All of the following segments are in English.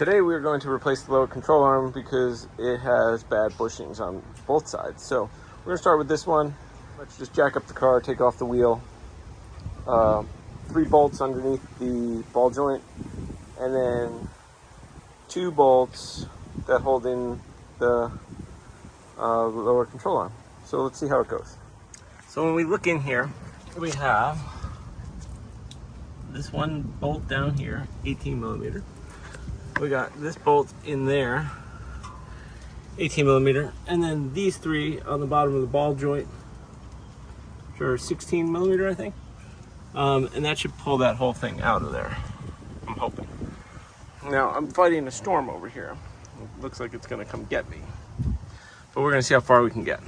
Today we are going to replace the lower control arm because it has bad bushings on both sides. So we're going to start with this one. Let's just jack up the car, take off the wheel. 3 bolts underneath the ball joint, and then 2 bolts that hold in the lower control arm. So let's see how it goes. So when we look in here, we have this one bolt down here, 18 millimeter. We got this bolt in there, 18 millimeter, and then these 3 on the bottom of the ball joint, which are 16 millimeter, I think. And that should pull that whole thing out of there, I'm hoping. Now, I'm fighting a storm over here. It looks like it's gonna come get me. But we're gonna see how far we can get.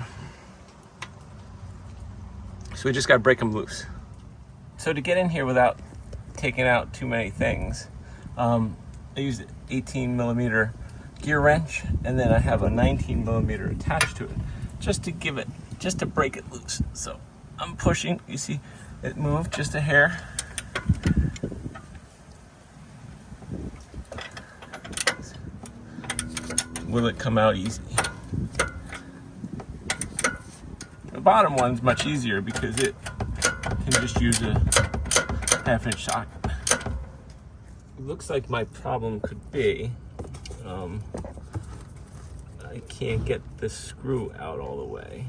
So we just gotta break them loose. So to get in here without taking out too many things, I used an 18 millimeter gear wrench, and then I have a 19 millimeter attached to it, just to break it loose. So I'm pushing, you see it moved just a hair. Will it come out easy? The bottom one's much easier because it can just use a 1/2-inch socket. It looks like my problem could be I can't get this screw out all the way.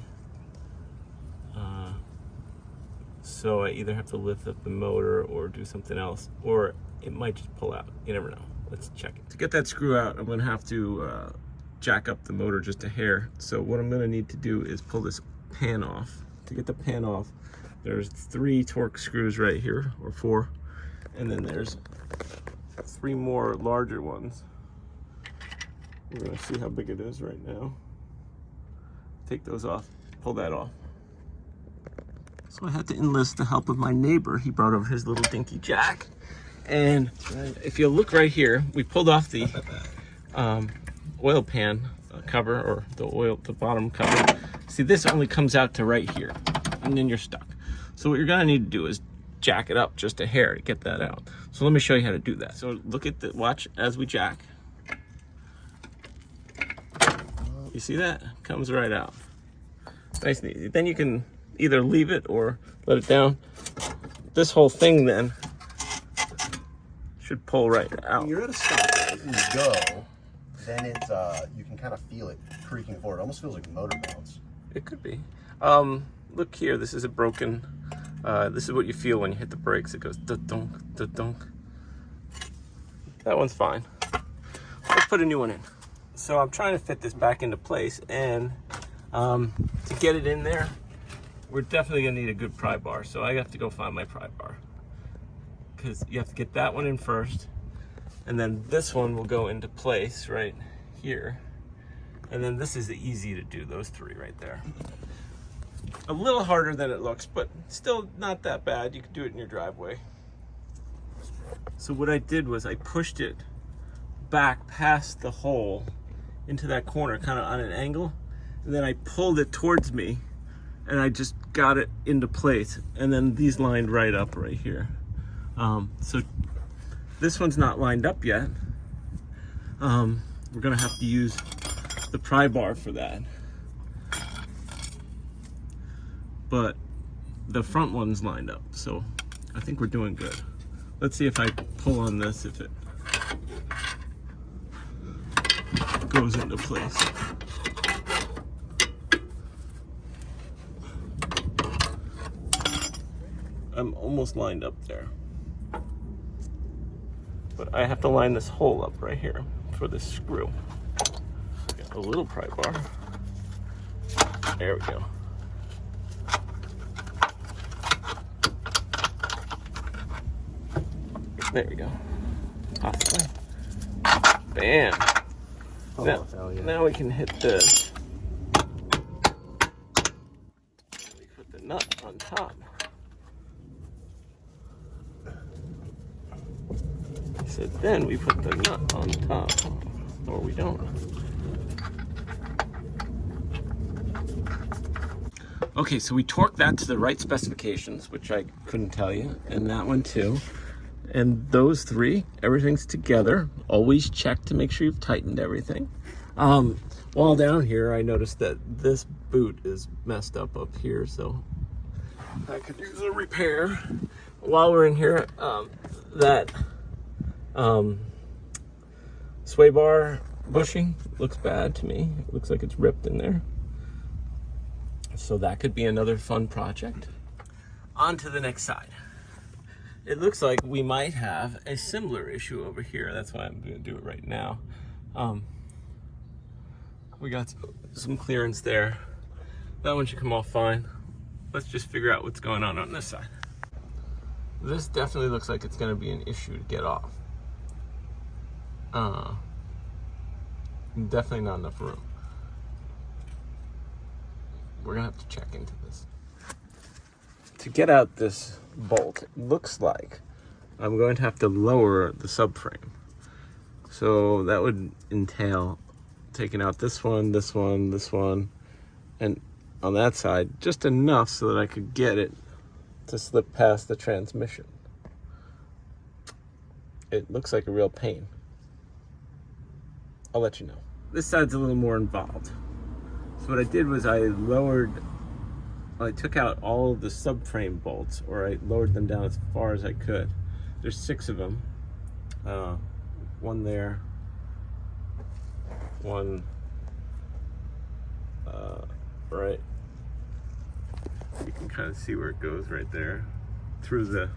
So I either have to lift up the motor or do something else, or it might just pull out. You never know. Let's check it. To get that screw out, I'm gonna have to jack up the motor just a hair. So what I'm gonna need to do is pull this pan off. To get the pan off, there's 3 torque screws right here, or 4, and then there's 3 more larger ones. We're gonna see how big it is right now. Take those off, pull that off. So I had to enlist the help of my neighbor. He brought over his little dinky jack. And if you look right here, we pulled off the oil pan cover, or the bottom cover. See, this only comes out to right here, and then you're stuck. So what you're gonna need to do is jack it up just a hair to get that out. So let me show you how to do that. So look at watch as we jack. You see that? Comes right out. Nice and easy. Then you can either leave it or let it down. This whole thing then should pull right out. When you're at a stop and you go, then it's you can kind of feel it creaking forward. It almost feels like motor bounce. It could be. Look here, this is a broken, this is what you feel when you hit the brakes. It goes da-dunk, da-dunk. That one's fine. Let's put a new one in. So I'm trying to fit this back into place, and to get it in there, we're definitely gonna need a good pry bar. So I have to go find my pry bar, because you have to get that one in first, and then this one will go into place right here. And then this is easy to do, those 3 right there. A little harder than it looks, but still not that bad. You can do it in your driveway. So what I did was I pushed it back past the hole into that corner, kind of on an angle, and then I pulled it towards me, and I just got it into place, and then these lined right up right here. So this one's not lined up yet. We're gonna have to use the pry bar for that, but the front one's lined up, so I think we're doing good. Let's see if I pull on this, if it goes into place. I'm almost lined up there, but I have to line this hole up right here for this screw. Got a little pry bar. There we go. There we go. Possibly. Bam. Oh, now we can hit this. We put the nut on top. So then we put the nut on top, or we don't. Okay, so we torqued that to the right specifications, which I couldn't tell you, and that one too. And those three, everything's together. Always check to make sure you've tightened everything. While down here, I noticed that this boot is messed up here, so I could use a repair. While we're in here, that sway bar bushing looks bad to me. It looks like it's ripped in there. So that could be another fun project. On to the next side. It looks like we might have a similar issue over here. That's why I'm going to do it right now. We got some clearance there. That one should come off fine. Let's just figure out what's going on this side. This definitely looks like it's going to be an issue to get off. Definitely not enough room. We're going to have to check into this. To get out this bolt, it looks like I'm going to have to lower the subframe. So that would entail taking out this one, this one, this one, and on that side, just enough so that I could get it to slip past the transmission. It looks like a real pain. I'll let you know. This side's a little more involved. So what I did was I took out all of the subframe bolts, or I lowered them down as far as I could. There's 6 of them. One there, one right. You can kind of see where it goes right there through the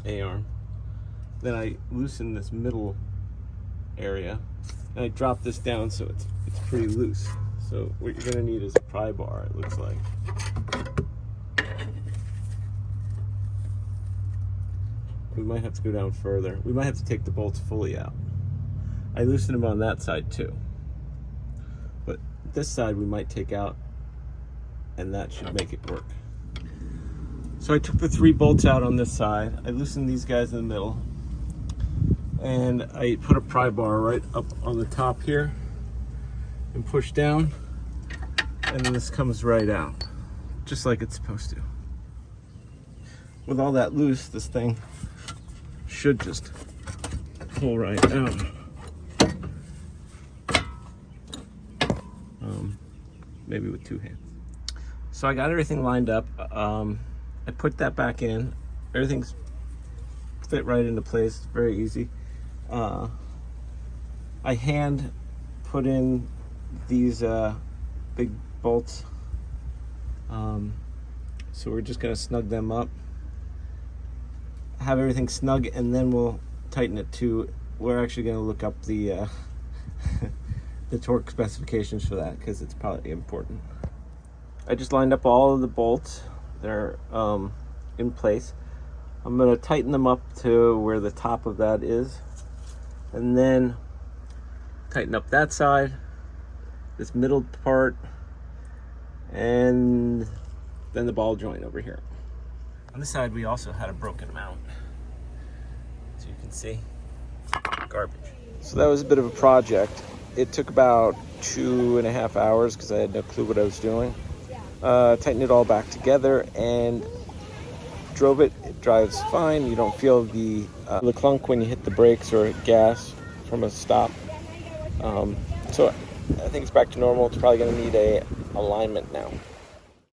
A-arm. Then I loosen this middle area and I drop this down so it's pretty loose. So what you're gonna need is a pry bar, it looks like. We might have to go down further. We might have to take the bolts fully out. I loosened them on that side too. But this side we might take out, and that should make it work. So I took the 3 bolts out on this side. I loosened these guys in the middle. And I put a pry bar right up on the top here and push down. And then this comes right out, just like it's supposed to. With all that loose, this thing should just pull right out. Maybe with 2 hands. So I got everything lined up. I put that back in. Everything's fit right into place. Very easy. I hand put in these big bolts. So we're just gonna snug them up. Have everything snug, and then we'll tighten it too. We're actually gonna look up the the torque specifications for that, because it's probably important. I just lined up all of the bolts. They're in place. I'm gonna tighten them up to where the top of that is, and then tighten up that side, this middle part, and then the ball joint over here. On this side, we also had a broken mount. So you can see, garbage. So that was a bit of a project. It took about 2.5 hours because I had no clue what I was doing. Tightened it all back together and drove it. It drives fine. You don't feel the clunk when you hit the brakes or gas from a stop. So I think it's back to normal. It's probably going to need a alignment now.